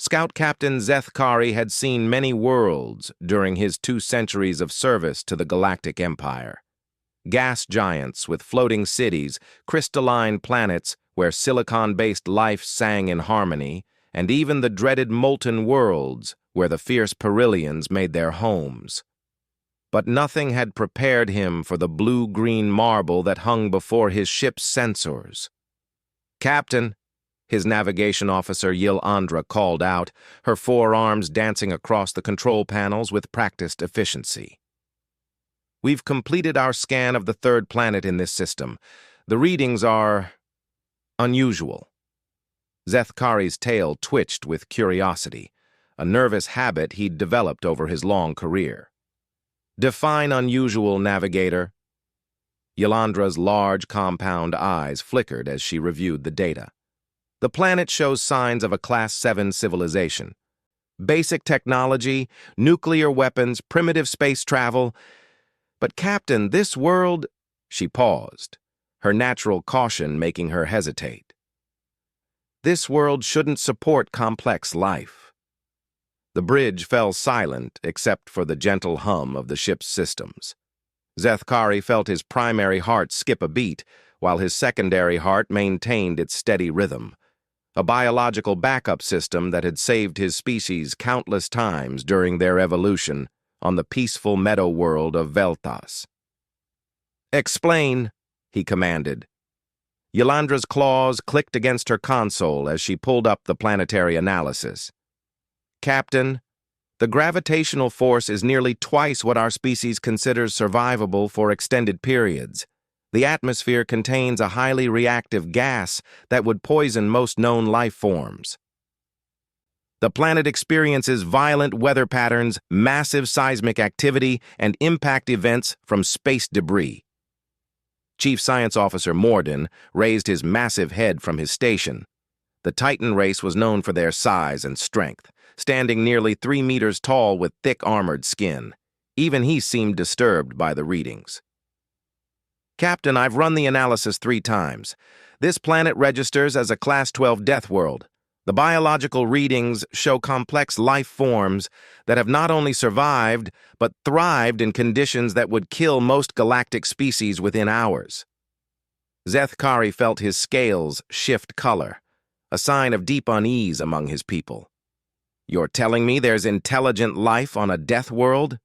Scout Captain Zethkari had seen many worlds during his 2 centuries of service to the Galactic Empire. Gas giants with floating cities, crystalline planets where silicon-based life sang in harmony, and even the dreaded molten worlds where the fierce Perillians made their homes. But nothing had prepared him for the blue-green marble that hung before his ship's sensors. "Captain," his navigation officer Yilandra called out, her forearms dancing across the control panels with practiced efficiency. "We've completed our scan of the 3rd planet in this system. The readings are unusual." Zethkari's tail twitched with curiosity, a nervous habit he'd developed over his long career. "Define unusual, navigator." Yilandra's large, compound eyes flickered as she reviewed the data. The planet shows signs of a Class 7 civilization. Basic technology, nuclear weapons, primitive space travel. But, Captain, this world— She paused, her natural caution making her hesitate. "This world shouldn't support complex life." The bridge fell silent except for the gentle hum of the ship's systems. Zethkari felt his primary heart skip a beat, while his secondary heart maintained its steady rhythm, a biological backup system that had saved his species countless times during their evolution on the peaceful meadow world of Veltas. "Explain," he commanded. Yilandra's claws clicked against her console as she pulled up the planetary analysis. "Captain, the gravitational force is nearly twice what our species considers survivable for extended periods. The atmosphere contains a highly reactive gas that would poison most known life forms. The planet experiences violent weather patterns, massive seismic activity, and impact events from space debris." Chief Science Officer Morden raised his massive head from his station. The Titan race was known for their size and strength, standing nearly 3 meters tall with thick armored skin. Even he seemed disturbed by the readings. "Captain, I've run the analysis 3 times. This planet registers as a Class 12 death world. The biological readings show complex life forms that have not only survived, but thrived in conditions that would kill most galactic species within hours." Zethkari felt his scales shift color, a sign of deep unease among his people. "You're telling me there's intelligent life on a death world?"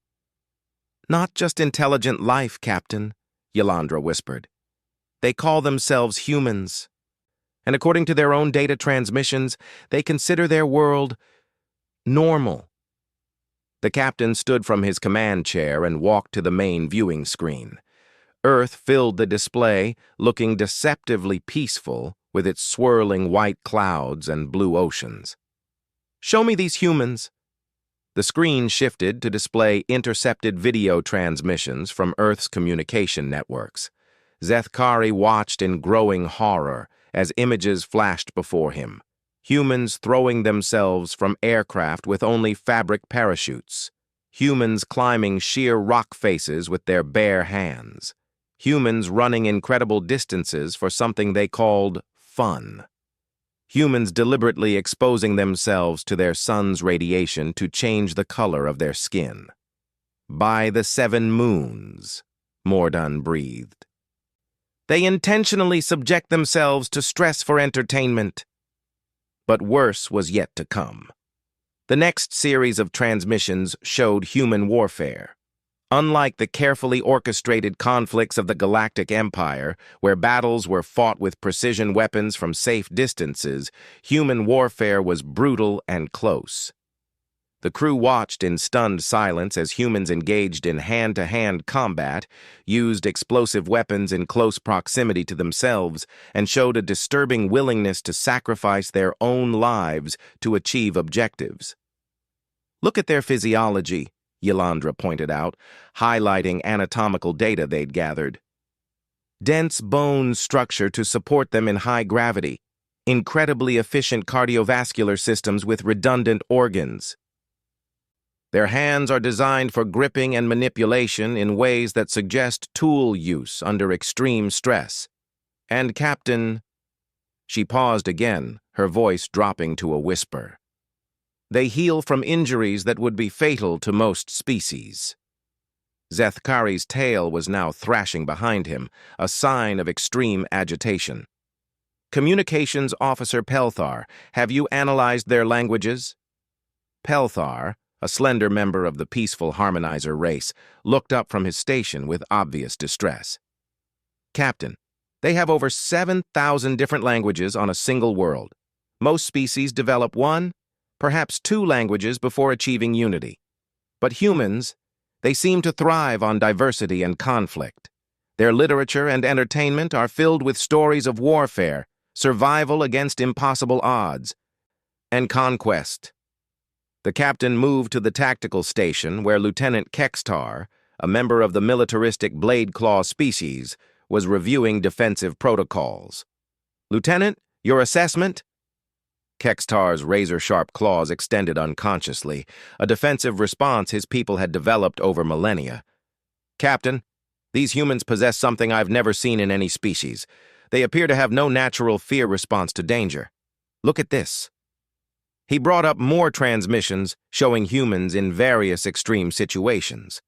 "Not just intelligent life, Captain," Yilandra whispered. "They call themselves humans. And according to their own data transmissions, they consider their world normal." The captain stood from his command chair and walked to the main viewing screen. Earth filled the display, looking deceptively peaceful with its swirling white clouds and blue oceans. "Show me these humans." The screen shifted to display intercepted video transmissions from Earth's communication networks. Zethkari watched in growing horror as images flashed before him. Humans throwing themselves from aircraft with only fabric parachutes. Humans climbing sheer rock faces with their bare hands. Humans running incredible distances for something they called fun. Humans deliberately exposing themselves to their sun's radiation to change the color of their skin. "By the 7 moons," Morden breathed. "They intentionally subject themselves to stress for entertainment." But worse was yet to come. The next series of transmissions showed human warfare. Unlike the carefully orchestrated conflicts of the Galactic Empire, where battles were fought with precision weapons from safe distances, human warfare was brutal and close. The crew watched in stunned silence as humans engaged in hand-to-hand combat, used explosive weapons in close proximity to themselves, and showed a disturbing willingness to sacrifice their own lives to achieve objectives. "Look at their physiology," Yilandra pointed out, highlighting anatomical data they'd gathered. "Dense bone structure to support them in high gravity, incredibly efficient cardiovascular systems with redundant organs. Their hands are designed for gripping and manipulation in ways that suggest tool use under extreme stress. And Captain—" She paused again, her voice dropping to a whisper. They heal from injuries that would be fatal to most species. Zethkari's tail was now thrashing behind him, a sign of extreme agitation. Communications Officer Pelthar, have you analyzed their languages? Pelthar, a slender member of the peaceful harmonizer race, looked up from his station with obvious distress. Captain, they have over 7,000 different languages on a single world. Most species develop one, perhaps two languages before achieving unity. But humans, they seem to thrive on diversity and conflict. Their literature and entertainment are filled with stories of warfare, survival against impossible odds, and conquest. The captain moved to the tactical station where Lieutenant Kextar, a member of the militaristic blade claw species, was reviewing defensive protocols. Lieutenant, your assessment? Kextar's razor-sharp claws extended unconsciously, a defensive response his people had developed over millennia. Captain, these humans possess something I've never seen in any species. They appear to have no natural fear response to danger. Look at this. He brought up more transmissions showing humans in various extreme situations.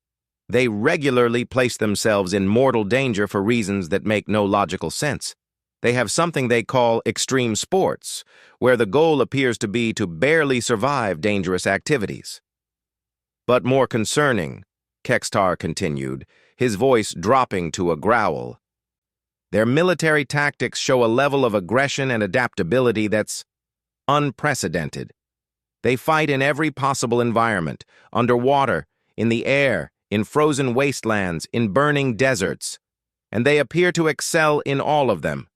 They regularly place themselves in mortal danger for reasons that make no logical sense. They have something they call extreme sports, where the goal appears to be to barely survive dangerous activities. But more concerning, Kextar continued, his voice dropping to a growl, their military tactics show a level of aggression and adaptability that's unprecedented. They fight in every possible environment, underwater, in the air, in frozen wastelands, in burning deserts, and they appear to excel in all of them.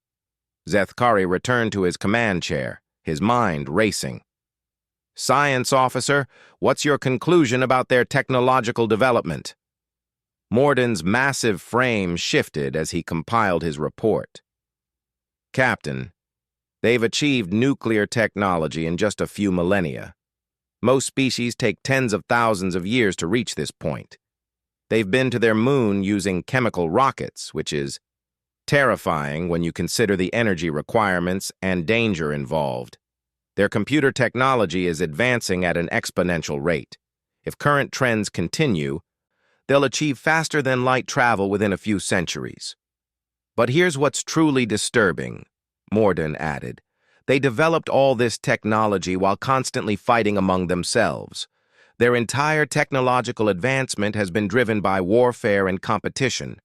Zethkari returned to his command chair, his mind racing. Science officer, what's your conclusion about their technological development? Morden's massive frame shifted as he compiled his report. Captain, they've achieved nuclear technology in just a few millennia. Most species take tens of thousands of years to reach this point. They've been to their moon using chemical rockets, which is terrifying when you consider the energy requirements and danger involved. Their computer technology is advancing at an exponential rate. If current trends continue, they'll achieve faster-than-light travel within a few centuries. But here's what's truly disturbing, Morden added. They developed all this technology while constantly fighting among themselves. Their entire technological advancement has been driven by warfare and competition.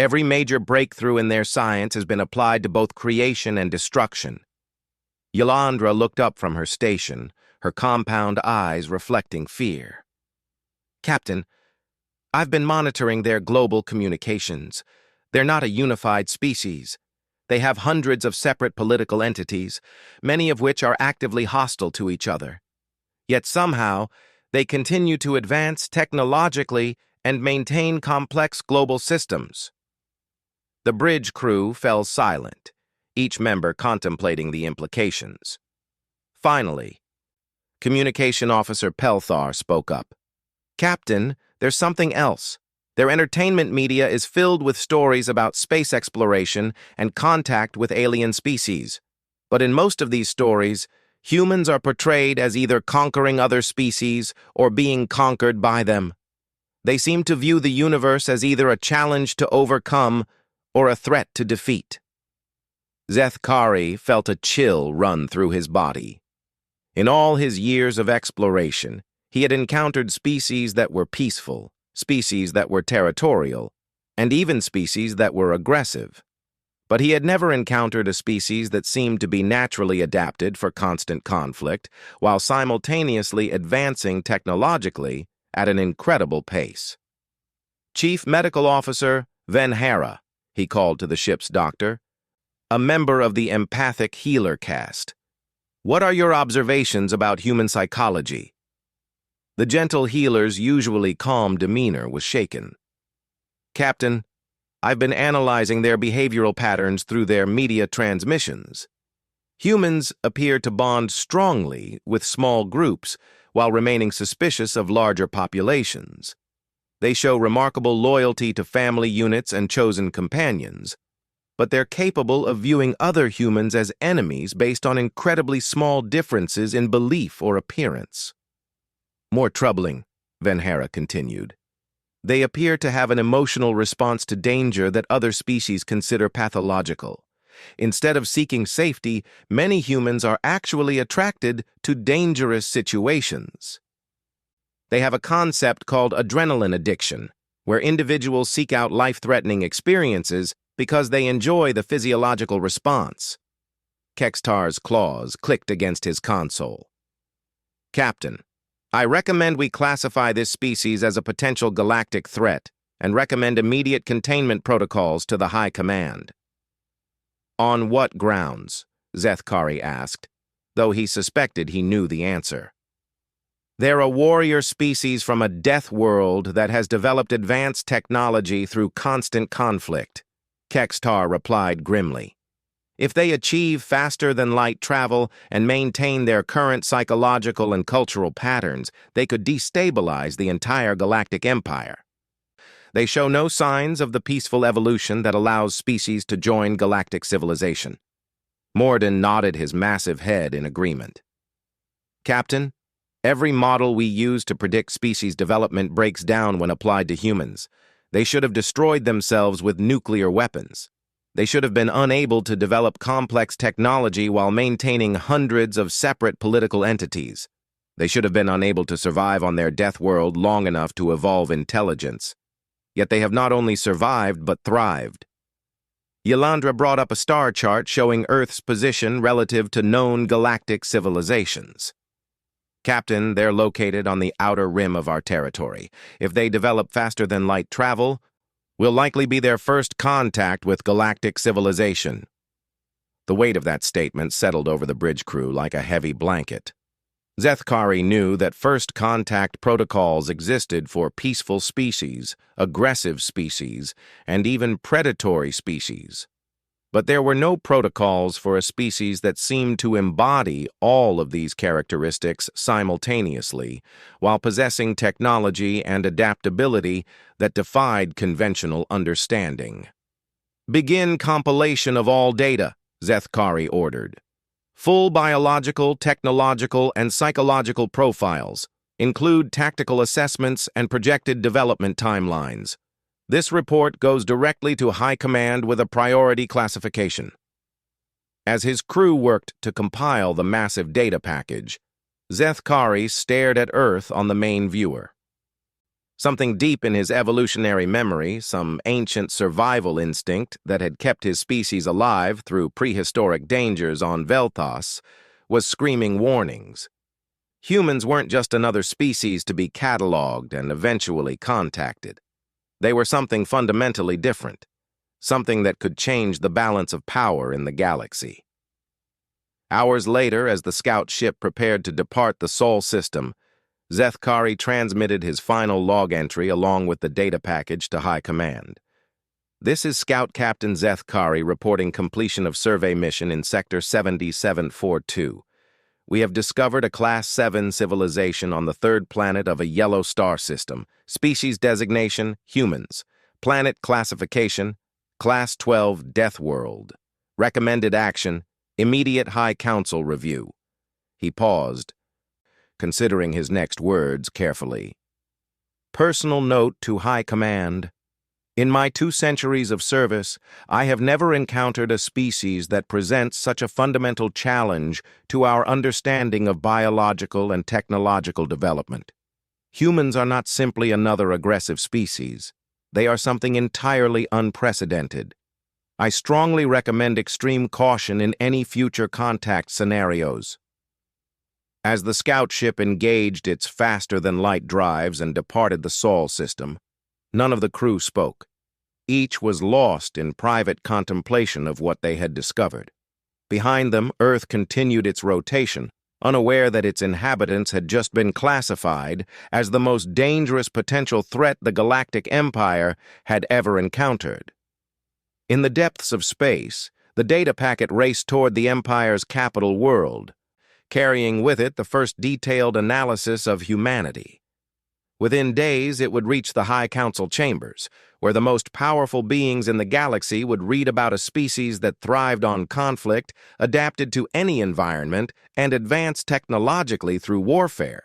Every major breakthrough in their science has been applied to both creation and destruction. Yolandra looked up from her station, her compound eyes reflecting fear. Captain, I've been monitoring their global communications. They're not a unified species. They have hundreds of separate political entities, many of which are actively hostile to each other. Yet somehow, they continue to advance technologically and maintain complex global systems. The bridge crew fell silent, each member contemplating the implications. Finally, Communication Officer Pelthar spoke up. Captain, there's something else. Their entertainment media is filled with stories about space exploration and contact with alien species. But in most of these stories, humans are portrayed as either conquering other species or being conquered by them. They seem to view the universe as either a challenge to overcome or a threat to defeat. Zethkari felt a chill run through his body. In all his years of exploration, he had encountered species that were peaceful, species that were territorial, and even species that were aggressive. But he had never encountered a species that seemed to be naturally adapted for constant conflict, while simultaneously advancing technologically at an incredible pace. Chief Medical Officer Venhara, he called to the ship's doctor, a member of the empathic healer caste. What are your observations about human psychology? The gentle healer's usually calm demeanor was shaken. Captain, I've been analyzing their behavioral patterns through their media transmissions. Humans appear to bond strongly with small groups while remaining suspicious of larger populations. They show remarkable loyalty to family units and chosen companions, but they're capable of viewing other humans as enemies based on incredibly small differences in belief or appearance. More troubling, Venhera continued. They appear to have an emotional response to danger that other species consider pathological. Instead of seeking safety, many humans are actually attracted to dangerous situations. They have a concept called adrenaline addiction, where individuals seek out life-threatening experiences because they enjoy the physiological response. Kextar's claws clicked against his console. Captain, I recommend we classify this species as a potential galactic threat and recommend immediate containment protocols to the High Command. On what grounds? Zethkari asked, though he suspected he knew the answer. They're a warrior species from a death world that has developed advanced technology through constant conflict, Kextar replied grimly. If they achieve faster-than-light travel and maintain their current psychological and cultural patterns, they could destabilize the entire galactic empire. They show no signs of the peaceful evolution that allows species to join galactic civilization. Morden nodded his massive head in agreement. Captain, every model we use to predict species development breaks down when applied to humans. They should have destroyed themselves with nuclear weapons. They should have been unable to develop complex technology while maintaining hundreds of separate political entities. They should have been unable to survive on their death world long enough to evolve intelligence. Yet they have not only survived but thrived. Yelandra brought up a star chart showing Earth's position relative to known galactic civilizations. Captain, they're located on the outer rim of our territory. If they develop faster-than-light travel, will likely be their first contact with galactic civilization. The weight of that statement settled over the bridge crew like a heavy blanket. Zethkari knew that first contact protocols existed for peaceful species, aggressive species, and even predatory species. But there were no protocols for a species that seemed to embody all of these characteristics simultaneously, while possessing technology and adaptability that defied conventional understanding. Begin compilation of all data, Zethkari ordered. Full biological, technological, and psychological profiles. Include tactical assessments and projected development timelines. This report goes directly to High Command with a priority classification. As his crew worked to compile the massive data package, Zethkari stared at Earth on the main viewer. Something deep in his evolutionary memory, some ancient survival instinct that had kept his species alive through prehistoric dangers on Velthos, was screaming warnings. Humans weren't just another species to be cataloged and eventually contacted. They were something fundamentally different, something that could change the balance of power in the galaxy. Hours later, as the scout ship prepared to depart the Sol system, Zethkari transmitted his final log entry along with the data package to High Command. This is Scout Captain Zethkari reporting completion of survey mission in Sector 7742. We have discovered a Class 7 civilization on the third planet of a yellow star system. Species designation, humans. Planet classification, Class 12 Death World. Recommended action, immediate High Council review. He paused, considering his next words carefully. Personal note to High Command. In my 2 centuries of service, I have never encountered a species that presents such a fundamental challenge to our understanding of biological and technological development. Humans are not simply another aggressive species. They are something entirely unprecedented. I strongly recommend extreme caution in any future contact scenarios. As the scout ship engaged its faster-than-light drives and departed the Sol system, none of the crew spoke. Each was lost in private contemplation of what they had discovered. Behind them, Earth continued its rotation, unaware that its inhabitants had just been classified as the most dangerous potential threat the Galactic Empire had ever encountered. In the depths of space, the data packet raced toward the Empire's capital world, carrying with it the first detailed analysis of humanity. Within days, it would reach the High Council chambers, where the most powerful beings in the galaxy would read about a species that thrived on conflict, adapted to any environment, and advanced technologically through warfare.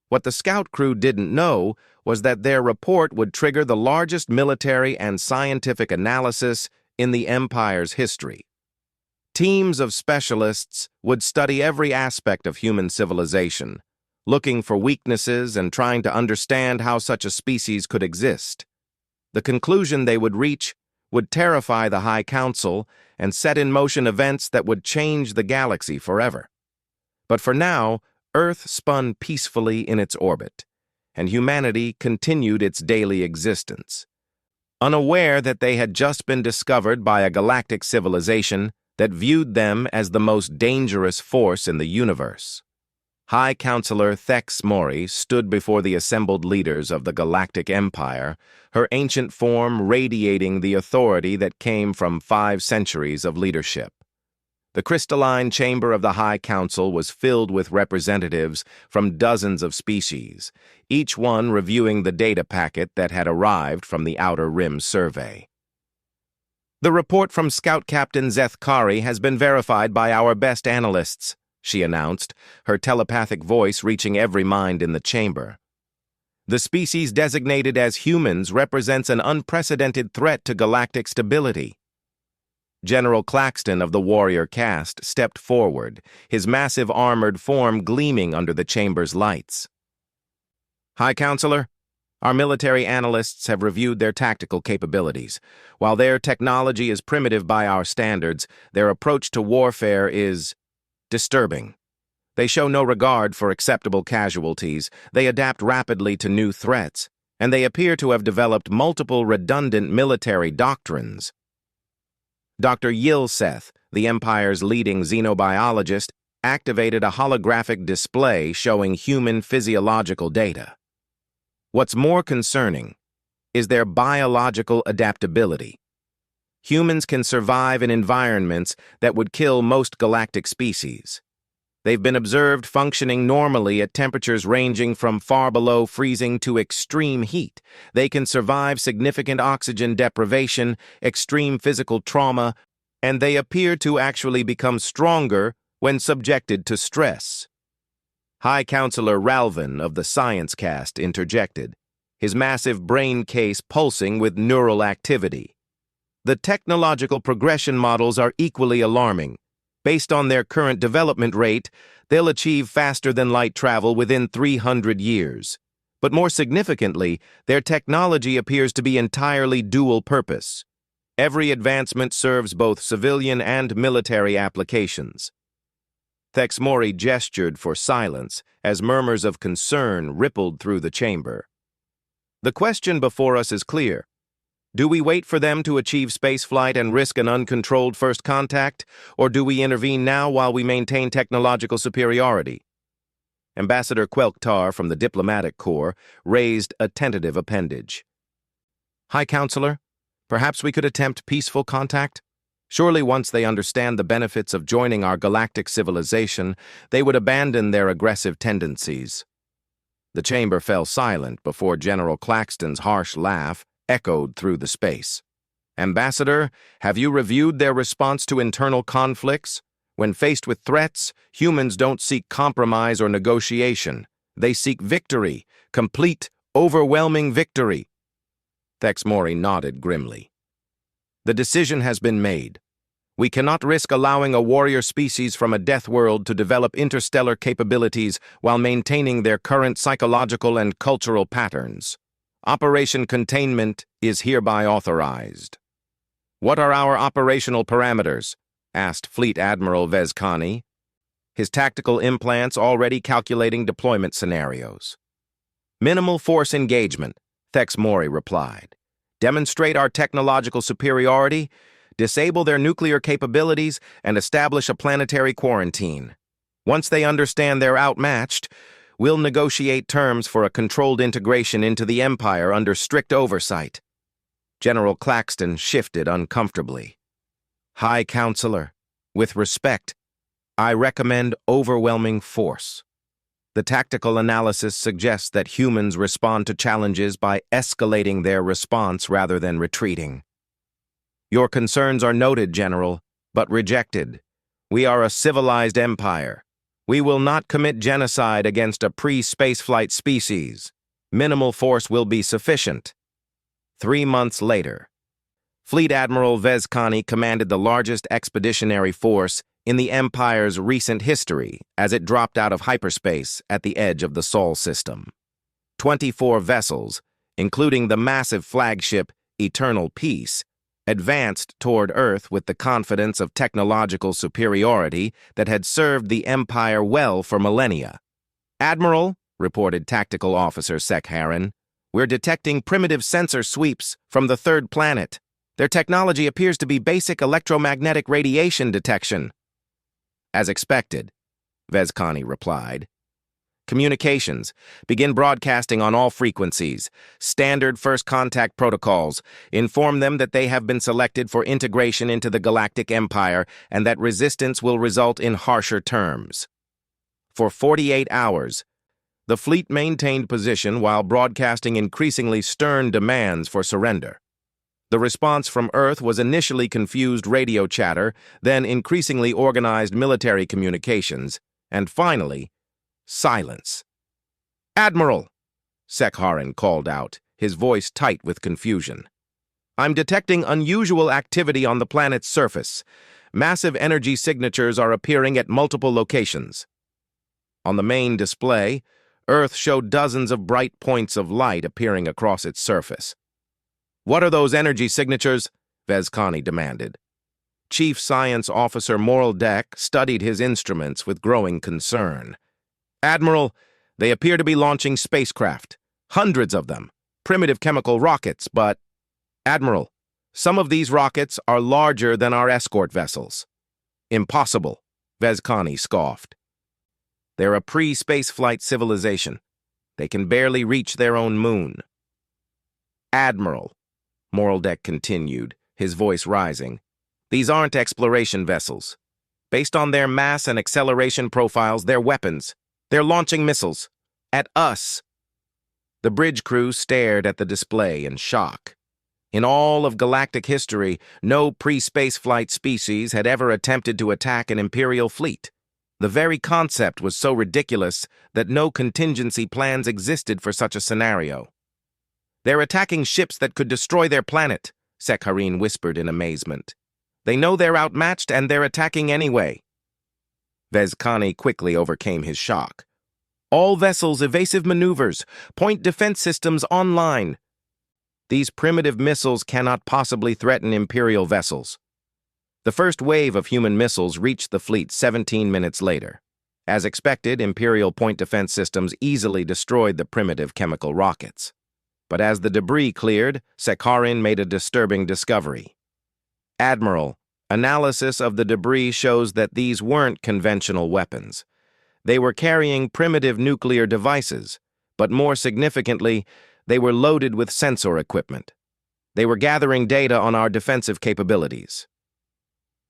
What the scout crew didn't know was that their report would trigger the largest military and scientific analysis in the Empire's history. Teams of specialists would study every aspect of human civilization, looking for weaknesses and trying to understand how such a species could exist. The conclusion they would reach would terrify the High Council and set in motion events that would change the galaxy forever. But for now, Earth spun peacefully in its orbit, and humanity continued its daily existence, unaware that they had just been discovered by a galactic civilization that viewed them as the most dangerous force in the universe. High Counselor Thex Mori stood before the assembled leaders of the Galactic Empire, her ancient form radiating the authority that came from 5 centuries of leadership. The crystalline chamber of the High Council was filled with representatives from dozens of species, each one reviewing the data packet that had arrived from the Outer Rim survey. "The report from Scout Captain Zeth Kari has been verified by our best analysts," she announced, her telepathic voice reaching every mind in the chamber. "The species designated as humans represents an unprecedented threat to galactic stability." General Claxton of the warrior caste stepped forward, his massive armored form gleaming under the chamber's lights. "High Counselor, our military analysts have reviewed their tactical capabilities. While their technology is primitive by our standards, their approach to warfare is disturbing. They show no regard for acceptable casualties, they adapt rapidly to new threats, and they appear to have developed multiple redundant military doctrines." Dr. Yilseth, the Empire's leading xenobiologist, activated a holographic display showing human physiological data. What's more concerning is their biological adaptability. Humans can survive in environments that would kill most galactic species. They've been observed functioning normally at temperatures ranging from far below freezing to extreme heat. They can survive significant oxygen deprivation, extreme physical trauma, and they appear to actually become stronger when subjected to stress. High Counselor Ralvin of the Science Caste interjected, his massive brain case pulsing with neural activity. "The technological progression models are equally alarming. Based on their current development rate, they'll achieve faster-than-light travel within 300 years. But more significantly, their technology appears to be entirely dual-purpose. Every advancement serves both civilian and military applications." Thex Mori gestured for silence as murmurs of concern rippled through the chamber. "The question before us is clear. Do we wait for them to achieve spaceflight and risk an uncontrolled first contact, or do we intervene now while we maintain technological superiority?" Ambassador Quelktar from the Diplomatic Corps raised a tentative appendage. "High Counselor, perhaps we could attempt peaceful contact? Surely once they understand the benefits of joining our galactic civilization, they would abandon their aggressive tendencies." The chamber fell silent before General Claxton's harsh laugh echoed through the space. "Ambassador, have you reviewed their response to internal conflicts? When faced with threats, humans don't seek compromise or negotiation. They seek victory, complete, overwhelming victory." Thex Mori nodded grimly. "The decision has been made. We cannot risk allowing a warrior species from a death world to develop interstellar capabilities while maintaining their current psychological and cultural patterns. Operation Containment is hereby authorized." "What are our operational parameters?" asked Fleet Admiral Vezkani, his tactical implants already calculating deployment scenarios. "Minimal force engagement," Thex Mori replied. "Demonstrate our technological superiority, disable their nuclear capabilities, and establish a planetary quarantine. Once they understand they're outmatched, we'll negotiate terms for a controlled integration into the Empire under strict oversight." General Claxton shifted uncomfortably. "High Counselor, with respect, I recommend overwhelming force. The tactical analysis suggests that humans respond to challenges by escalating their response rather than retreating." "Your concerns are noted, General, but rejected. We are a civilized empire. We will not commit genocide against a pre-spaceflight species. Minimal force will be sufficient. 3 months later, Fleet Admiral Vezkani commanded the largest expeditionary force in the Empire's recent history as it dropped out of hyperspace at the edge of the Sol system. 24 vessels, including the massive flagship Eternal Peace, advanced toward Earth with the confidence of technological superiority that had served the Empire well for millennia. "Admiral," reported Tactical Officer Sekharin, "we're detecting primitive sensor sweeps from the third planet. Their technology appears to be basic electromagnetic radiation detection." "As expected," Vezkani replied. "Communications. Begin broadcasting on all frequencies. Standard first contact protocols. Inform them that they have been selected for integration into the Galactic Empire and that resistance will result in harsher terms." For 48 hours, the fleet maintained position while broadcasting increasingly stern demands for surrender. The response from Earth was initially confused radio chatter, then increasingly organized military communications, and finally, silence. "Admiral," Sekharin called out, his voice tight with confusion. "I'm detecting unusual activity on the planet's surface. Massive energy signatures are appearing at multiple locations." On the main display, Earth showed dozens of bright points of light appearing across its surface. "What are those energy signatures?" Vezkani demanded. Chief Science Officer Moraldek studied his instruments with growing concern. "Admiral, they appear to be launching spacecraft. Hundreds of them. Primitive chemical rockets, but—" "Admiral, some of these rockets are larger than our escort vessels." "Impossible," Vezkani scoffed. "They're a pre-spaceflight civilization. They can barely reach their own moon." "Admiral," Moraldek continued, his voice rising, "these aren't exploration vessels. Based on their mass and acceleration profiles, they're weapons. They're launching missiles. At us." The bridge crew stared at the display in shock. In all of galactic history, no pre-spaceflight species had ever attempted to attack an Imperial fleet. The very concept was so ridiculous that no contingency plans existed for such a scenario. "They're attacking ships that could destroy their planet," Sekharin whispered in amazement. "They know they're outmatched and they're attacking anyway." Vezkani quickly overcame his shock. "All vessels, evasive maneuvers, point defense systems online. These primitive missiles cannot possibly threaten Imperial vessels." The first wave of human missiles reached the fleet 17 minutes later. As expected, Imperial point defense systems easily destroyed the primitive chemical rockets. But as the debris cleared, Sekharin made a disturbing discovery. "Admiral, analysis of the debris shows that these weren't conventional weapons. They were carrying primitive nuclear devices, but more significantly, they were loaded with sensor equipment. They were gathering data on our defensive capabilities."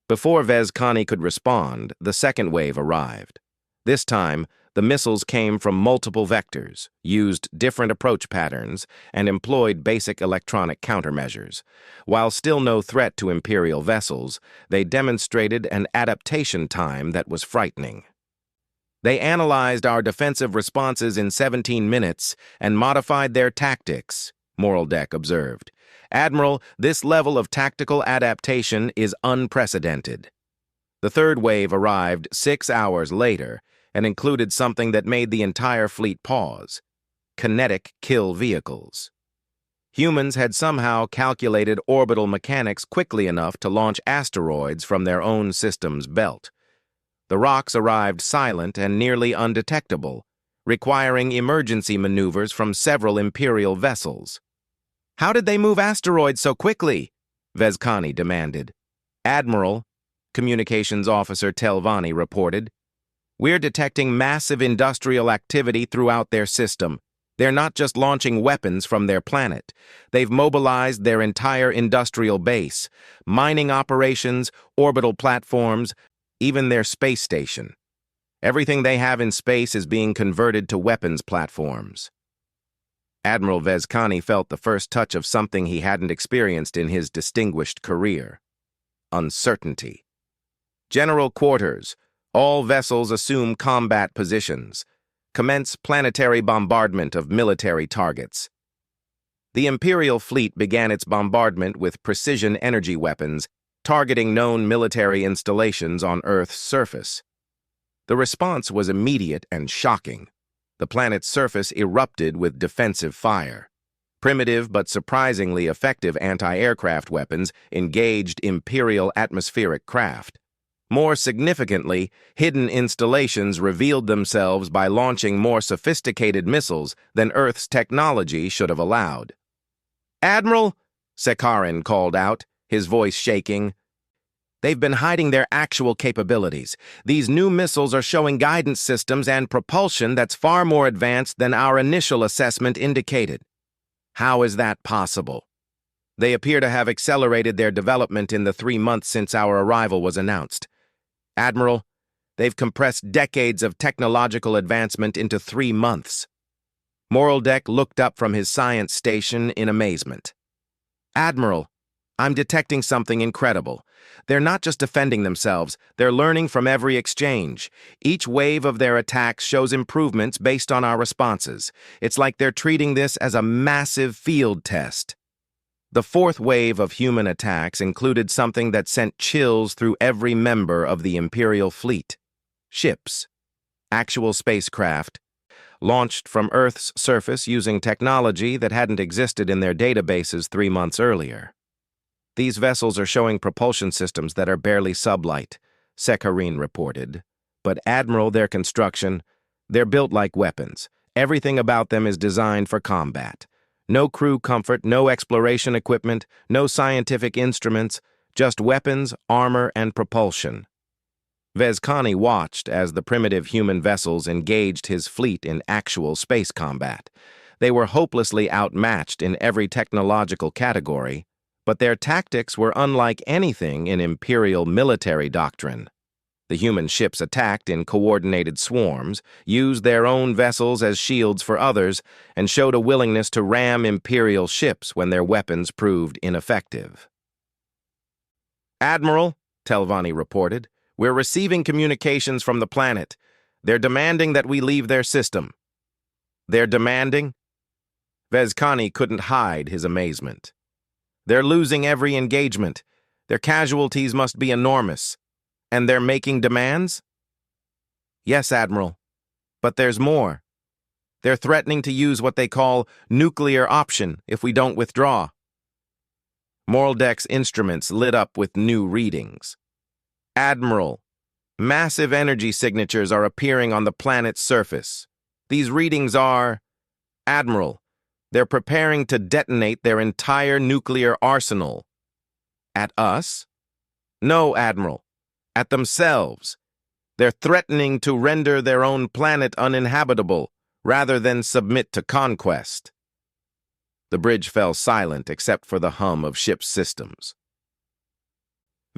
Before Vezkani could respond, the second wave arrived. This time, the missiles came from multiple vectors, used different approach patterns, and employed basic electronic countermeasures. While still no threat to Imperial vessels, they demonstrated an adaptation time that was frightening. "They analyzed our defensive responses in 17 minutes and modified their tactics," Moraldek observed. "Admiral, this level of tactical adaptation is unprecedented." The third wave arrived 6 hours later and included something that made the entire fleet pause: kinetic kill vehicles. Humans had somehow calculated orbital mechanics quickly enough to launch asteroids from their own system's belt. The rocks arrived silent and nearly undetectable, requiring emergency maneuvers from several Imperial vessels. "How did they move asteroids so quickly?" Vezkani demanded. "Admiral," Communications Officer Telvanni reported, "we're detecting massive industrial activity throughout their system. They're not just launching weapons from their planet. They've mobilized their entire industrial base, mining operations, orbital platforms, even their space station. Everything they have in space is being converted to weapons platforms." Admiral Vezkani felt the first touch of something he hadn't experienced in his distinguished career: uncertainty. "General quarters, All vessels assume combat positions. Commence planetary bombardment of military targets. The Imperial fleet began its bombardment with precision energy weapons, targeting known military installations on Earth's surface. The response was immediate and shocking. The planet's surface erupted with defensive fire. Primitive but surprisingly effective anti-aircraft weapons engaged Imperial atmospheric craft. More significantly, hidden installations revealed themselves by launching more sophisticated missiles than Earth's technology should have allowed. "Admiral," Sakharin called out, his voice shaking. "They've been hiding their actual capabilities. These new missiles are showing guidance systems and propulsion that's far more advanced than our initial assessment indicated." "How is that possible?" "They appear to have accelerated their development in the 3 months since our arrival was announced. Admiral, they've compressed decades of technological advancement into 3 months." Moraldeck looked up from his science station in amazement. "Admiral, I'm detecting something incredible. They're not just defending themselves, they're learning from every exchange. Each wave of their attacks shows improvements based on our responses. It's like they're treating this as a massive field test." The 4th wave of human attacks included something that sent chills through every member of the Imperial fleet. Ships, actual spacecraft, launched from Earth's surface using technology that hadn't existed in their databases 3 months earlier. "These vessels are showing propulsion systems that are barely sublight," Sakharin reported. "But Admiral, their construction, they're built like weapons. Everything about them is designed for combat. No crew comfort, no exploration equipment, no scientific instruments, just weapons, armor, and propulsion." Vezkani watched as the primitive human vessels engaged his fleet in actual space combat. They were hopelessly outmatched in every technological category, but their tactics were unlike anything in Imperial military doctrine. The human ships attacked in coordinated swarms, used their own vessels as shields for others, and showed a willingness to ram Imperial ships when their weapons proved ineffective. "Admiral," Telvanni reported, "we're receiving communications from the planet. They're demanding that we leave their system." "They're demanding?" Vezkani couldn't hide his amazement. "They're losing every engagement. Their casualties must be enormous. And they're making demands?" "Yes, Admiral. But there's more. They're threatening to use what they call nuclear option if we don't withdraw." Moraldeck's instruments lit up with new readings. "Admiral, massive energy signatures are appearing on the planet's surface. These readings are... Admiral, they're preparing to detonate their entire nuclear arsenal." "At us?" "No, Admiral. At themselves. They're threatening to render their own planet uninhabitable, rather than submit to conquest." The bridge fell silent except for the hum of ship's systems.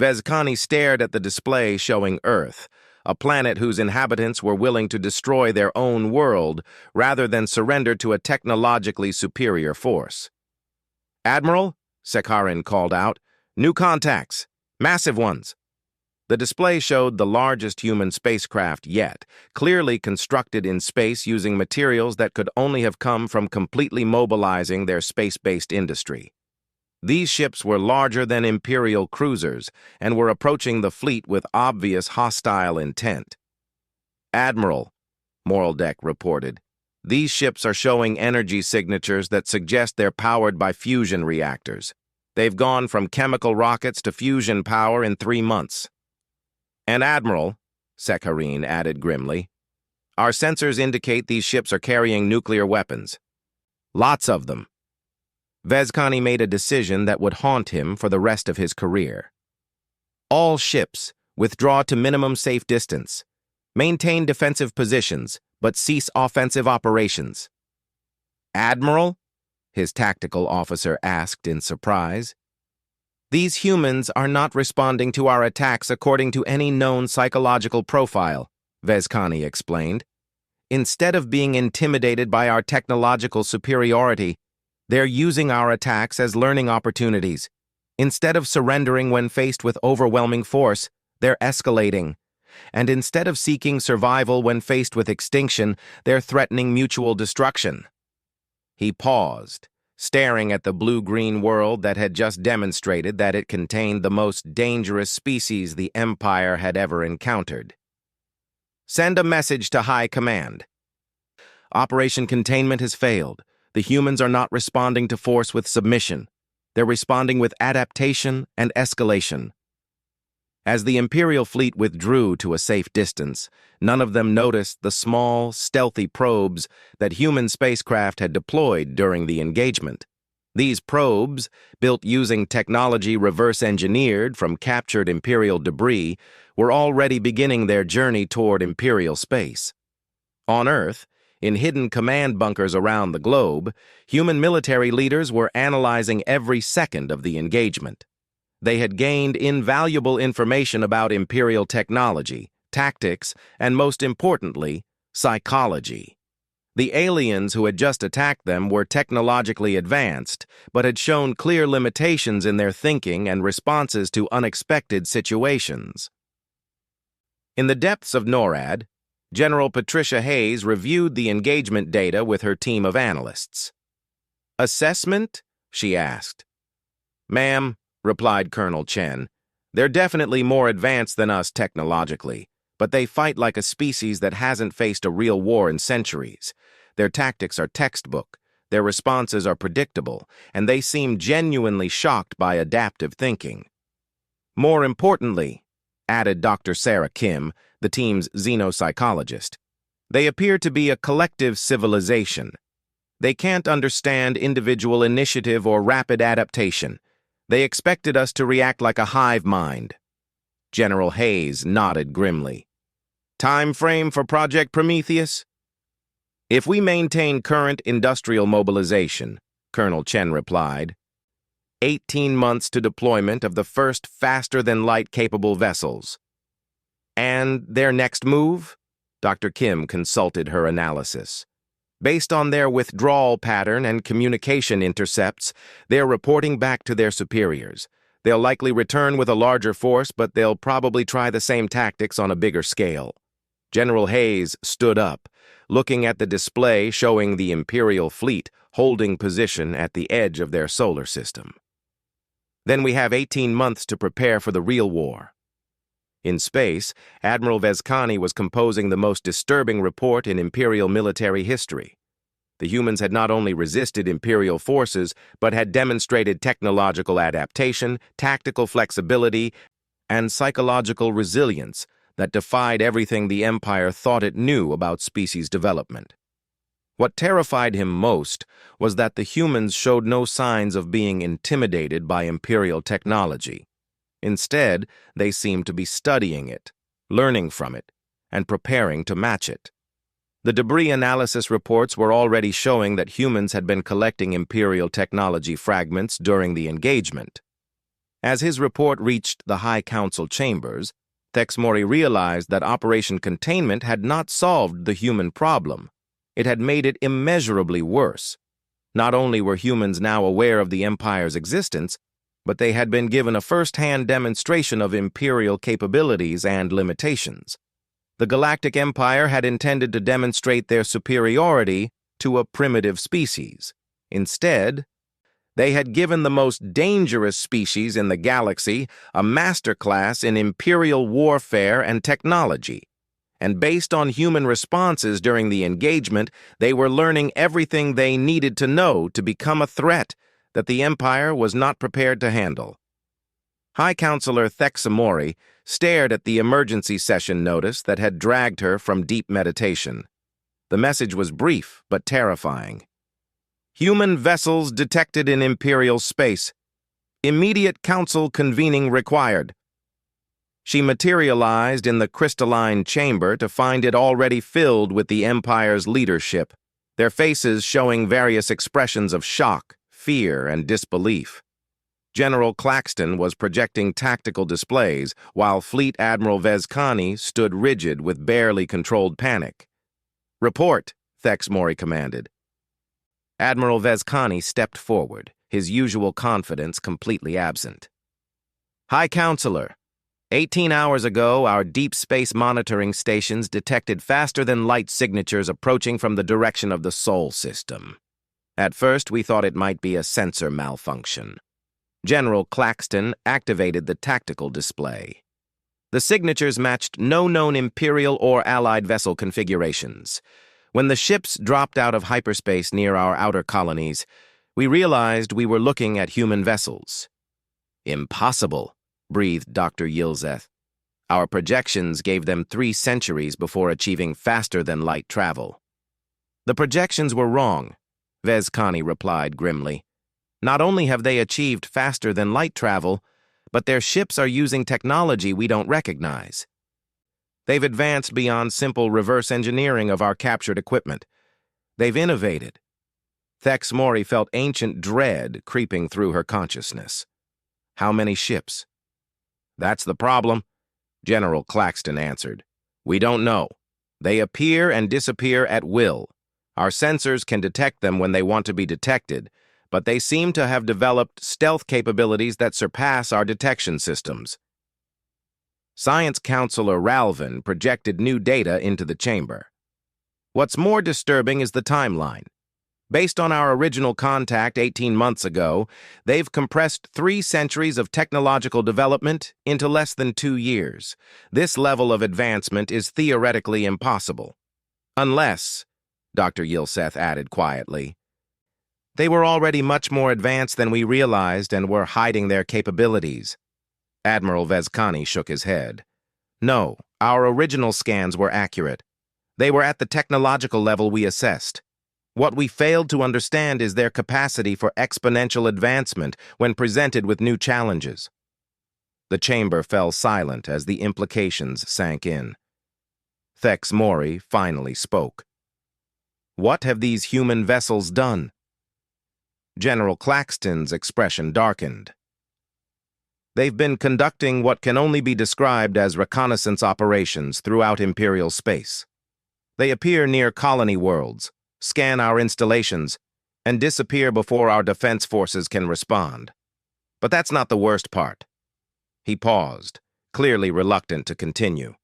Vezkani stared at the display showing Earth, a planet whose inhabitants were willing to destroy their own world rather than surrender to a technologically superior force. "Admiral," Sakharin called out, "new contacts, massive ones." The display showed the largest human spacecraft yet, clearly constructed in space using materials that could only have come from completely mobilizing their space-based industry. These ships were larger than Imperial cruisers and were approaching the fleet with obvious hostile intent. "Admiral," Moraldeck reported, "these ships are showing energy signatures that suggest they're powered by fusion reactors. They've gone from chemical rockets to fusion power in 3 months. And Admiral," Sakharin added grimly, "our sensors indicate these ships are carrying nuclear weapons. Lots of them." Vezkani made a decision that would haunt him for the rest of his career. "All ships, withdraw to minimum safe distance. Maintain defensive positions, but cease offensive operations." "Admiral?" his tactical officer asked in surprise. "These humans are not responding to our attacks according to any known psychological profile," Vezkani explained. "Instead of being intimidated by our technological superiority, they're using our attacks as learning opportunities. Instead of surrendering when faced with overwhelming force, they're escalating. and instead of seeking survival when faced with extinction, they're threatening mutual destruction. He paused, staring at the blue-green world that had just demonstrated that it contained the most dangerous species the Empire had ever encountered. Send a message to High Command. Operation Containment has failed. The humans are not responding to force with submission. They're responding with adaptation and escalation. As the Imperial fleet withdrew to a safe distance, none of them noticed the small, stealthy probes that human spacecraft had deployed during the engagement. These probes, built using technology reverse-engineered from captured Imperial debris, were already beginning their journey toward Imperial space. On Earth, in hidden command bunkers around the globe, human military leaders were analyzing every second of the engagement. They had gained invaluable information about Imperial technology, tactics, and most importantly, psychology. The aliens who had just attacked them were technologically advanced, but had shown clear limitations in their thinking and responses to unexpected situations. In the depths of NORAD, General Patricia Hayes reviewed the engagement data with her team of analysts. "Assessment?" she asked. "Ma'am," replied Colonel Chen, "they're definitely more advanced than us technologically, but they fight like a species that hasn't faced a real war in centuries. Their tactics are textbook, their responses are predictable, and they seem genuinely shocked by adaptive thinking. More importantly," added Dr. Sarah Kim, the team's xenopsychologist, "they appear to be a collective civilization. They can't understand individual initiative or rapid adaptation. They expected us to react like a hive mind." General Hayes nodded grimly. "Time frame for Project Prometheus?" "If we maintain current industrial mobilization," Colonel Chen replied, 18 months to deployment of the first faster-than-light capable vessels. "And their next move?" Dr. Kim consulted her analysis. "Based on their withdrawal pattern and communication intercepts, they're reporting back to their superiors. They'll likely return with a larger force, but they'll probably try the same tactics on a bigger scale." General Hayes stood up, looking at the display showing the Imperial fleet holding position at the edge of their solar system. "Then we have 18 months to prepare for the real war." In space, Admiral Vezkani was composing the most disturbing report in Imperial military history. The humans had not only resisted Imperial forces, but had demonstrated technological adaptation, tactical flexibility, and psychological resilience that defied everything the Empire thought it knew about species development. What terrified him most was that the humans showed no signs of being intimidated by Imperial technology. Instead, they seemed to be studying it, learning from it, and preparing to match it. The debris analysis reports were already showing that humans had been collecting Imperial technology fragments during the engagement. As his report reached the High Council chambers, Thexmori realized that Operation Containment had not solved the human problem. It had made it immeasurably worse. Not only were humans now aware of the Empire's existence, but they had been given a first-hand demonstration of Imperial capabilities and limitations. The Galactic Empire had intended to demonstrate their superiority to a primitive species. Instead, they had given the most dangerous species in the galaxy a masterclass in Imperial warfare and technology. And based on human responses during the engagement, they were learning everything they needed to know to become a threat that the Empire was not prepared to handle. High Counselor Thexamori stared at the emergency session notice that had dragged her from deep meditation. The message was brief but terrifying. "Human vessels detected in Imperial space. Immediate council convening required." She materialized in the crystalline chamber to find it already filled with the Empire's leadership, their faces showing various expressions of shock, fear, and disbelief. General Claxton was projecting tactical displays, while Fleet Admiral Vezkani stood rigid with barely controlled panic. "Report," Thexmori commanded. Admiral Vezkani stepped forward, his usual confidence completely absent. "High Counselor, 18 hours ago, our deep space monitoring stations detected faster-than-light signatures approaching from the direction of the Sol system. At first, we thought it might be a sensor malfunction. General Claxton activated the tactical display. The signatures matched no known Imperial or Allied vessel configurations. When the ships dropped out of hyperspace near our outer colonies, we realized we were looking at human vessels. Impossible, breathed Dr. Yilzeth. Our projections gave them 3 centuries before achieving faster-than-light travel. The projections were wrong, Vezkani replied grimly. Not only have they achieved faster-than-light travel, but their ships are using technology we don't recognize. They've advanced beyond simple reverse engineering of our captured equipment. They've innovated. Thex Mori felt ancient dread creeping through her consciousness. How many ships? That's the problem, General Claxton answered. We don't know. They appear and disappear at will. Our sensors can detect them when they want to be detected, but they seem to have developed stealth capabilities that surpass our detection systems. Science Counselor Ralvin projected new data into the chamber. What's more disturbing is the timeline. Based on our original contact 18 months ago, they've compressed 3 centuries of technological development into less than 2 years. This level of advancement is theoretically impossible. Unless, Dr. Yilseth added quietly, they were already much more advanced than we realized and were hiding their capabilities. Admiral Vezkani shook his head. No, our original scans were accurate. They were at the technological level we assessed. What we failed to understand is their capacity for exponential advancement when presented with new challenges. The chamber fell silent as the implications sank in. Thex Mori finally spoke. What have these human vessels done? General Claxton's expression darkened. They've been conducting what can only be described as reconnaissance operations throughout Imperial space. They appear near colony worlds, scan our installations, and disappear before our defense forces can respond. But that's not the worst part. He paused, clearly reluctant to continue.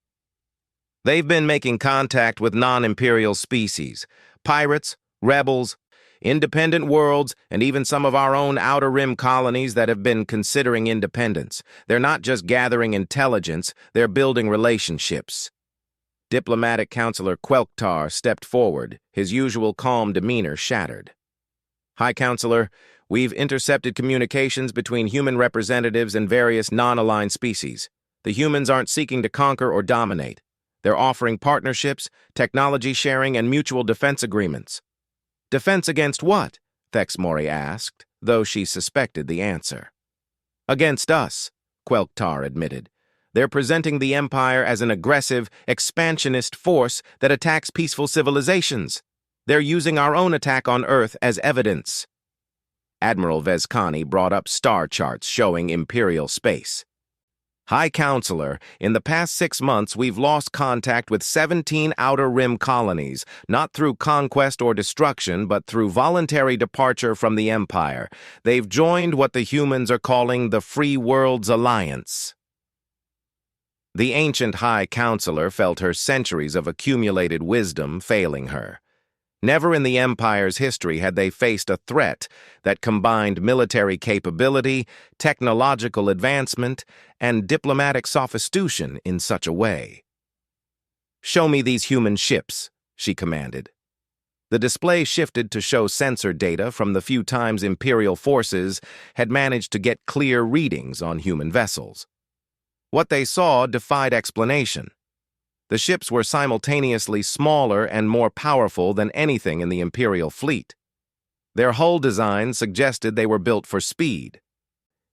They've been making contact with non-Imperial species, pirates, rebels, independent worlds, and even some of our own Outer Rim colonies that have been considering independence. They're not just gathering intelligence, they're building relationships. Diplomatic Counselor Quelktar stepped forward, his usual calm demeanor shattered. High Counselor, we've intercepted communications between human representatives and various non-aligned species. The humans aren't seeking to conquer or dominate. They're offering partnerships, technology sharing, and mutual defense agreements. Defense against what? Thex Mori asked, though she suspected the answer. Against us, Quelktar admitted. They're presenting the Empire as an aggressive, expansionist force that attacks peaceful civilizations. They're using our own attack on Earth as evidence. Admiral Vezkani brought up star charts showing Imperial space. High Counselor, in the past 6 months, we've lost contact with 17 Outer Rim colonies, not through conquest or destruction, but through voluntary departure from the Empire. They've joined what the humans are calling the Free Worlds Alliance. The ancient High Counselor felt her centuries of accumulated wisdom failing her. Never in the Empire's history had they faced a threat that combined military capability, technological advancement, and diplomatic sophistication in such a way. "Show me these human ships," she commanded. The display shifted to show sensor data from the few times Imperial forces had managed to get clear readings on human vessels. What they saw defied explanation. The ships were simultaneously smaller and more powerful than anything in the Imperial fleet. Their hull design suggested they were built for speed,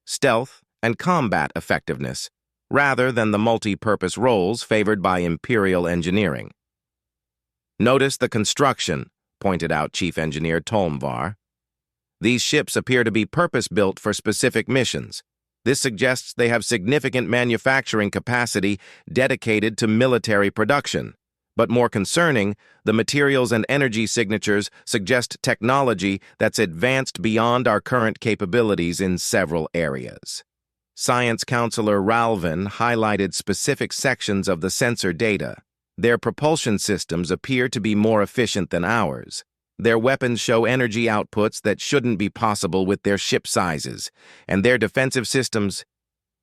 stealth, and combat effectiveness, rather than the multi-purpose roles favored by Imperial engineering. "Notice the construction," pointed out Chief Engineer Tolmvar. "These ships appear to be purpose-built for specific missions. This suggests they have significant manufacturing capacity dedicated to military production. But more concerning, the materials and energy signatures suggest technology that's advanced beyond our current capabilities in several areas." Science Counselor Ralvin highlighted specific sections of the sensor data. Their propulsion systems appear to be more efficient than ours. Their weapons show energy outputs that shouldn't be possible with their ship sizes, and their defensive systems,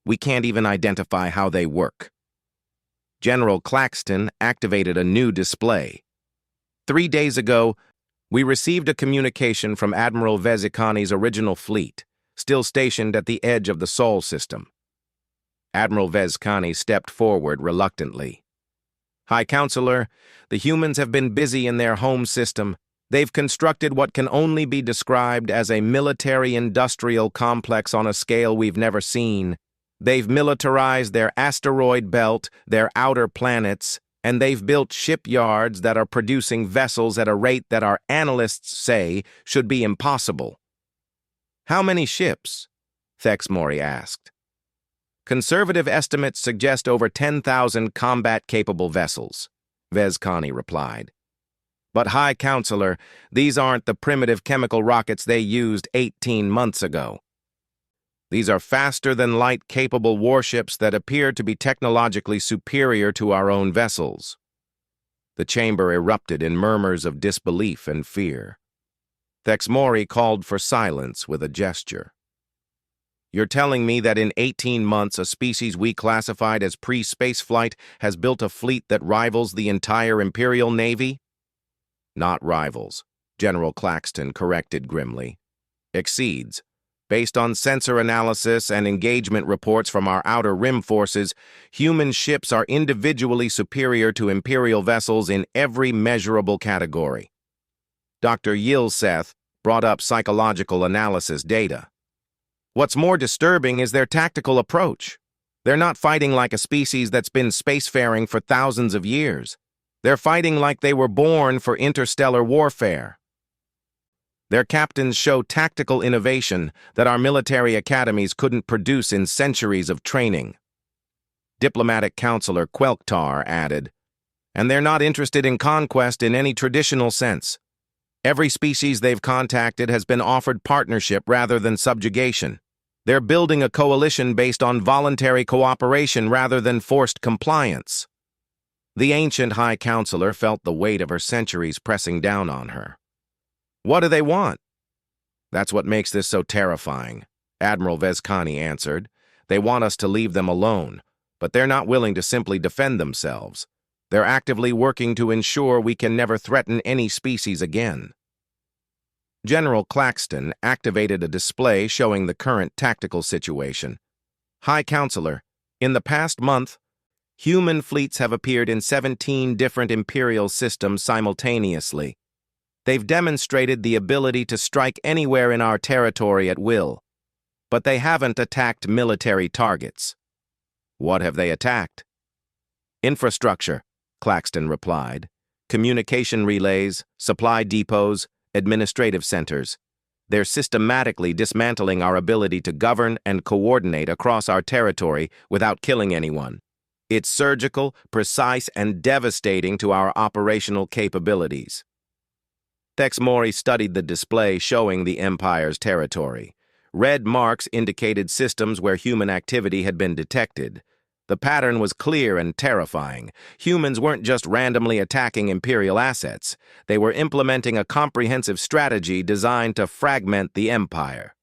we can't even identify how they work. General Claxton activated a new display. 3 days ago, we received a communication from Admiral Vezicani's original fleet, still stationed at the edge of the Sol system. Admiral Vezcani stepped forward reluctantly. High Counselor, the humans have been busy in their home system. They've constructed what can only be described as a military-industrial complex on a scale we've never seen. They've militarized their asteroid belt, their outer planets, and they've built shipyards that are producing vessels at a rate that our analysts say should be impossible. How many ships? Thexmori asked. Conservative estimates suggest over 10,000 combat-capable vessels, Vezcani replied. But High Counselor, these aren't the primitive chemical rockets they used 18 months ago. These are faster-than-light capable warships that appear to be technologically superior to our own vessels. The chamber erupted in murmurs of disbelief and fear. Thexmori called for silence with a gesture. You're telling me that in 18 months a species we classified as pre-spaceflight has built a fleet that rivals the entire Imperial Navy? Not rivals, General Claxton corrected grimly. Exceeds. Based on sensor analysis and engagement reports from our outer rim forces, human ships are individually superior to Imperial vessels in every measurable category. Dr. Yilseth brought up psychological analysis data. What's more disturbing is their tactical approach. They're not fighting like a species that's been spacefaring for thousands of years. They're fighting like they were born for interstellar warfare. Their captains show tactical innovation that our military academies couldn't produce in centuries of training. Diplomatic Counselor Quelktar added, and they're not interested in conquest in any traditional sense. Every species they've contacted has been offered partnership rather than subjugation. They're building a coalition based on voluntary cooperation rather than forced compliance. The ancient High Counselor felt the weight of her centuries pressing down on her. What do they want? That's what makes this so terrifying, Admiral Vezcani answered. They want us to leave them alone, but they're not willing to simply defend themselves. They're actively working to ensure we can never threaten any species again. General Claxton activated a display showing the current tactical situation. High Counselor, in the past month, human fleets have appeared in 17 different Imperial systems simultaneously. They've demonstrated the ability to strike anywhere in our territory at will, but they haven't attacked military targets. What have they attacked? Infrastructure, Claxton replied. Communication relays, supply depots, administrative centers. They're systematically dismantling our ability to govern and coordinate across our territory without killing anyone. It's surgical, precise, and devastating to our operational capabilities. Thexmori studied the display showing the Empire's territory. Red marks indicated systems where human activity had been detected. The pattern was clear and terrifying. Humans weren't just randomly attacking Imperial assets. They were implementing a comprehensive strategy designed to fragment the Empire.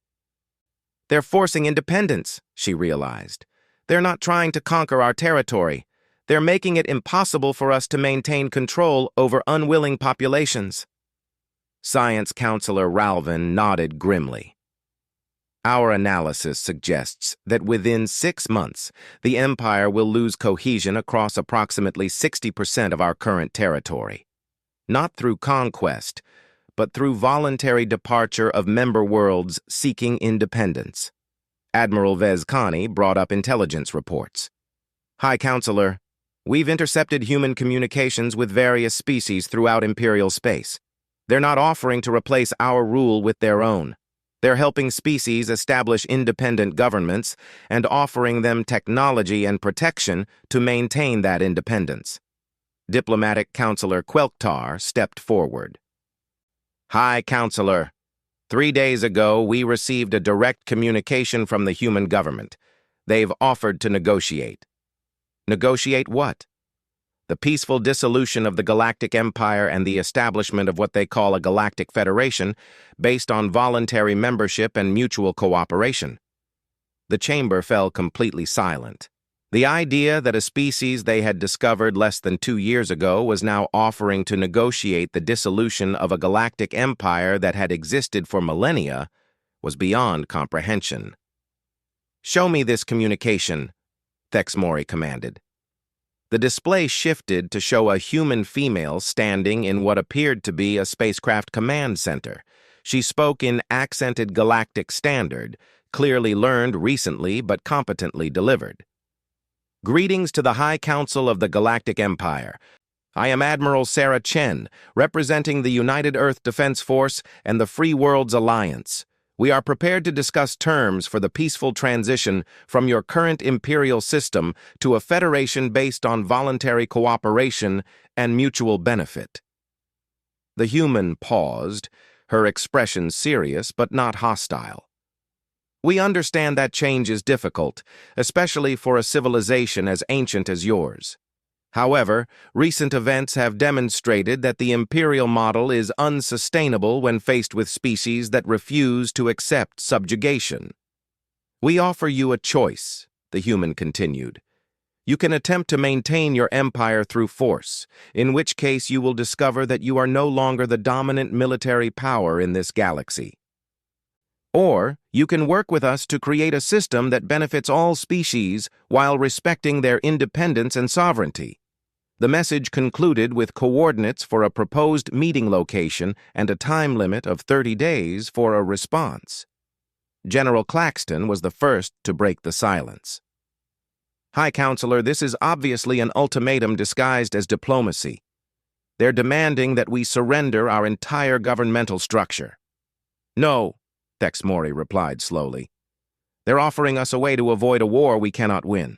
They're forcing independence, she realized. They're not trying to conquer our territory. They're making it impossible for us to maintain control over unwilling populations. Science Counselor Ralvin nodded grimly. Our analysis suggests that within 6 months, the Empire will lose cohesion across approximately 60% of our current territory. Not through conquest, but through voluntary departure of member worlds seeking independence. Admiral Vezcani brought up intelligence reports. High Counselor, we've intercepted human communications with various species throughout Imperial space. They're not offering to replace our rule with their own. They're helping species establish independent governments and offering them technology and protection to maintain that independence. Diplomatic Counselor Quelktar stepped forward. High Counselor, 3 days ago we received a direct communication from the human government. They've offered to negotiate. Negotiate what? The peaceful dissolution of the Galactic Empire and the establishment of what they call a Galactic Federation based on voluntary membership and mutual cooperation. The chamber fell completely silent. The idea that a species they had discovered less than 2 years ago was now offering to negotiate the dissolution of a galactic empire that had existed for millennia was beyond comprehension. "Show me this communication," Thexmori commanded. The display shifted to show a human female standing in what appeared to be a spacecraft command center. She spoke in accented galactic standard, clearly learned recently but competently delivered. "Greetings to the High Council of the Galactic Empire. I am Admiral Sarah Chen, representing the United Earth Defense Force and the Free Worlds Alliance. We are prepared to discuss terms for the peaceful transition from your current imperial system to a federation based on voluntary cooperation and mutual benefit." The human paused, her expression serious but not hostile. "We understand that change is difficult, especially for a civilization as ancient as yours. However, recent events have demonstrated that the imperial model is unsustainable when faced with species that refuse to accept subjugation. We offer you a choice," the human continued. "You can attempt to maintain your empire through force, in which case you will discover that you are no longer the dominant military power in this galaxy. Or you can work with us to create a system that benefits all species while respecting their independence and sovereignty." The message concluded with coordinates for a proposed meeting location and a time limit of 30 days for a response. General Claxton was the first to break the silence. "High Counselor, this is obviously an ultimatum disguised as diplomacy. They're demanding that we surrender our entire governmental structure." "No," Thexmori replied slowly. "They're offering us a way to avoid a war we cannot win."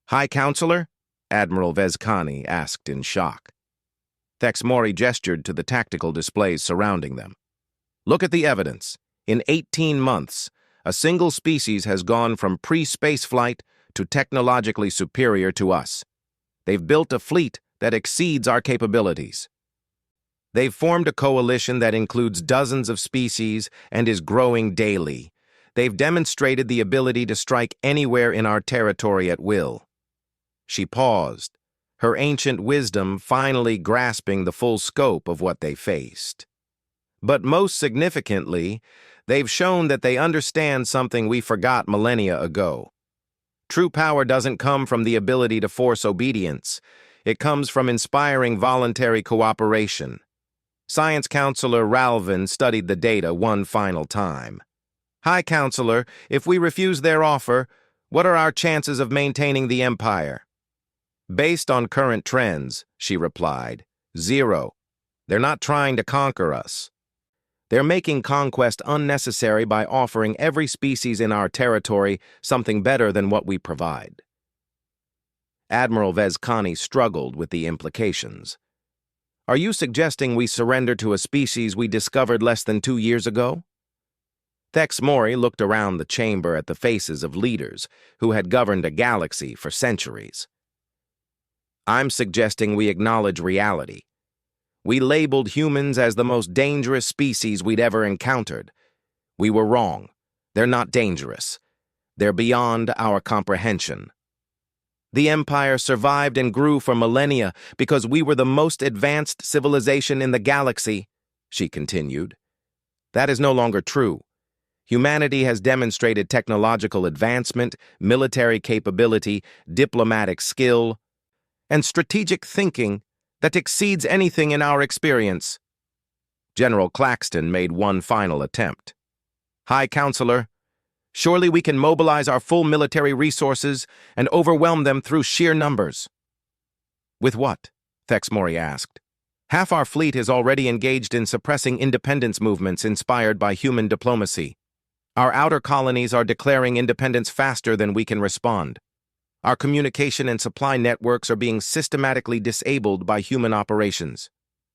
"High Counselor?" Admiral Vezkani asked in shock. Thexmori gestured to the tactical displays surrounding them. "Look at the evidence. In 18 months, a single species has gone from pre-space flight to technologically superior to us. They've built a fleet that exceeds our capabilities. They've formed a coalition that includes dozens of species and is growing daily. They've demonstrated the ability to strike anywhere in our territory at will." She paused, her ancient wisdom finally grasping the full scope of what they faced. "But most significantly, they've shown that they understand something we forgot millennia ago. True power doesn't come from the ability to force obedience. It comes from inspiring voluntary cooperation." Science Counselor Ralvin studied the data one final time. "High Counselor, if we refuse their offer, what are our chances of maintaining the Empire?" "Based on current trends," she replied, "0. They're not trying to conquer us. They're making conquest unnecessary by offering every species in our territory something better than what we provide." Admiral Vezkani struggled with the implications. "Are you suggesting we surrender to a species we discovered less than 2 years ago?" Thexmori looked around the chamber at the faces of leaders who had governed a galaxy for centuries. "I'm suggesting we acknowledge reality. We labeled humans as the most dangerous species we'd ever encountered. We were wrong. They're not dangerous. They're beyond our comprehension. The Empire survived and grew for millennia because we were the most advanced civilization in the galaxy," she continued. "That is no longer true. Humanity has demonstrated technological advancement, military capability, diplomatic skill, and strategic thinking that exceeds anything in our experience." General Claxton made one final attempt. "High Counselor, surely we can mobilize our full military resources and overwhelm them through sheer numbers." "With what?" Thexmori asked. "Half our fleet is already engaged in suppressing independence movements inspired by human diplomacy. Our outer colonies are declaring independence faster than we can respond. Our communication and supply networks are being systematically disabled by human operations.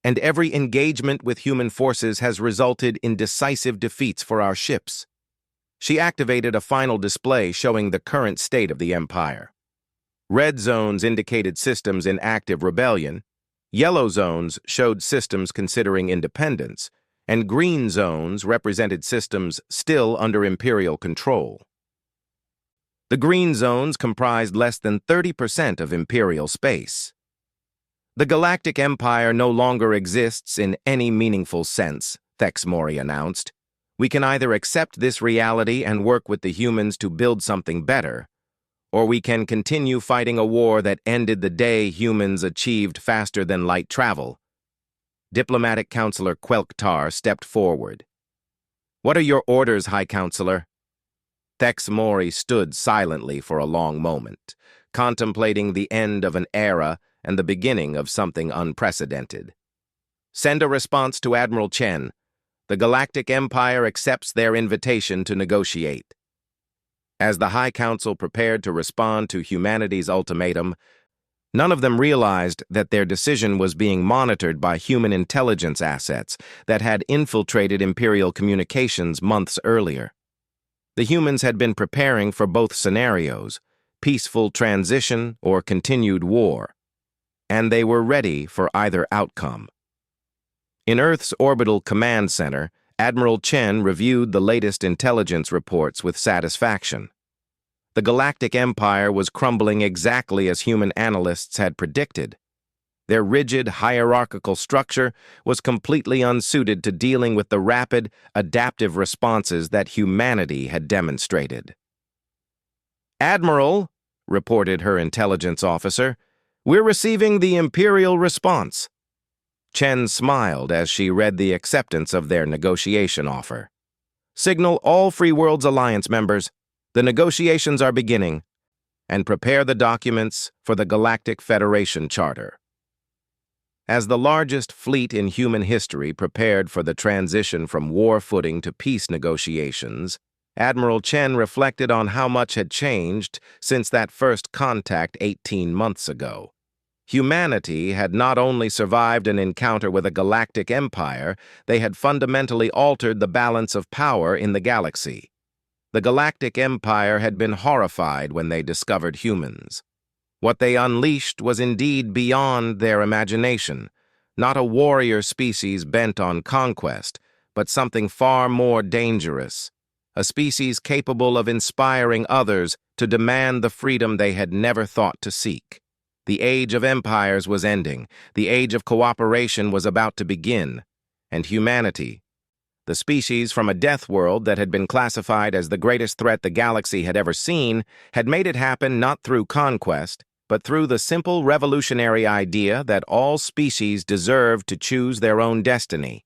And every engagement with human forces has resulted in decisive defeats for our ships." She activated a final display showing the current state of the Empire. Red zones indicated systems in active rebellion, yellow zones showed systems considering independence, and green zones represented systems still under Imperial control. The green zones comprised less than 30% of Imperial space. The Galactic Empire no longer exists in any meaningful sense, Thexmori announced. We can either accept this reality and work with the humans to build something better, or we can continue fighting a war that ended the day humans achieved faster-than-light travel. Diplomatic Counselor Quelktar stepped forward. What are your orders, High Counselor? Thexmori stood silently for a long moment, contemplating the end of an era and the beginning of something unprecedented. Send a response to Admiral Chen. The Galactic Empire accepts their invitation to negotiate. As the High Council prepared to respond to humanity's ultimatum, none of them realized that their decision was being monitored by human intelligence assets that had infiltrated Imperial communications months earlier. The humans had been preparing for both scenarios, peaceful transition or continued war, and they were ready for either outcome. In Earth's orbital command center, Admiral Chen reviewed the latest intelligence reports with satisfaction. The Galactic Empire was crumbling exactly as human analysts had predicted. Their rigid, hierarchical structure was completely unsuited to dealing with the rapid, adaptive responses that humanity had demonstrated. "Admiral," reported her intelligence officer, "we're receiving the Imperial response." Chen smiled as she read the acceptance of their negotiation offer. "Signal all Free Worlds Alliance members. The negotiations are beginning, and prepare the documents for the Galactic Federation Charter." As the largest fleet in human history prepared for the transition from war footing to peace negotiations, Admiral Chen reflected on how much had changed since that first contact 18 months ago. Humanity had not only survived an encounter with a galactic empire, they had fundamentally altered the balance of power in the galaxy. The Galactic Empire had been horrified when they discovered humans. What they unleashed was indeed beyond their imagination, not a warrior species bent on conquest, but something far more dangerous, a species capable of inspiring others to demand the freedom they had never thought to seek. The age of empires was ending, the age of cooperation was about to begin, and humanity, the species from a death world that had been classified as the greatest threat the galaxy had ever seen, had made it happen not through conquest, but through the simple revolutionary idea that all species deserved to choose their own destiny.